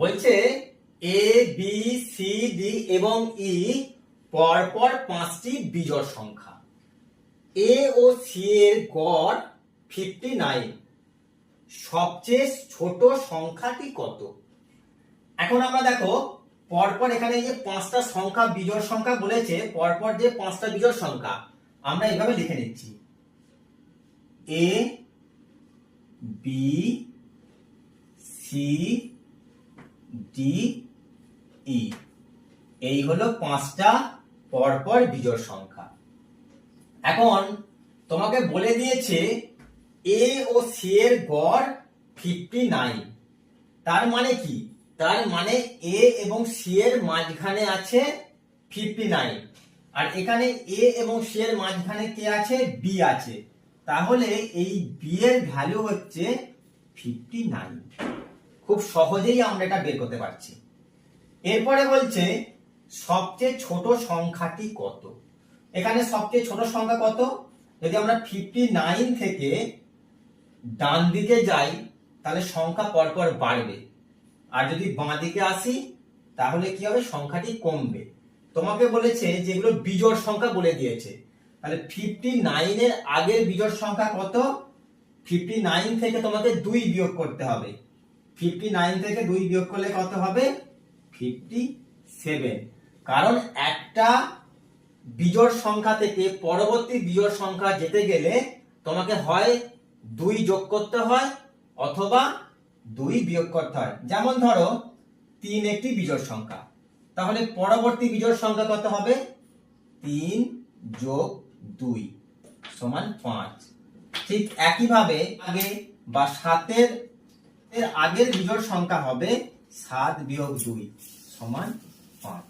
বলছে A B C D এবং ই পরপর 5টি বিজোড় সংখ্যা। এ ও সি এর গড় 59। সবচেয়ে ছোট সংখ্যাটি কত? এখন আমরা দেখো পরপর এখানে যে 5টা সংখ্যা বিজোড় সংখ্যা বলেছে, পরপর যে 5টা বিজোড় সংখ্যা আমরা এইভাবে লিখে নিচ্ছি, A B C D E. এই হলো 5টা পরপর বিজোড় সংখ্যা। এখন তোমাকে বলে দিয়েছে এ ও সি এর গড় 59। তার মানে কি? তার মানে এ এবং সি এর মাঝখানে আছে 59, আর এখানে এ এবং সি এর মাঝখানে কে আছে? বি আছে। তাহলে এই বি এর ভ্যালু হচ্ছে 59। খুব সহজেই আমরা এটা বের করতে পারছি। এরপরে বলছে সবচেয়ে ছোট সংখ্যাটি কত? এখানে সবচেয়ে ছোট সংখ্যা কত? যদি আমরা 59 থেকে ডান দিকে যাই তাহলে সংখ্যা পরপর বাড়বে, আর যদি বাঁ দিকে আসি তাহলে কি হবে? সংখ্যাটি কমবে। তোমাকে বলেছে যেগুলো বিজোড় সংখ্যা বলে দিয়েছে, তাহলে 59 এর আগের বিজোড় সংখ্যা কত? 59 থেকে তোমাকে 2 বিয়োগ করতে হবে। 59 থেকে 2 বিয়োগ করলে কত হবে? 57। কারণ একটা বিজোড় সংখ্যা থেকে পরবর্তী বিজোড় সংখ্যা যেতে গেলে তোমাকে হয় 2 যোগ করতে হয় অথবা 2 বিয়োগ করতে হয়। যেমন ধরো 3 একটি বিজোড় সংখ্যা, তাহলে পরবর্তী বিজোড় সংখ্যা কত হবে? 3 যোগ 2 সমান 5। ঠিক একইভাবে আগে বা 7 এর আগের বিজোড় সংখ্যা হবে 7 বিয়োগ 2 সমান 5।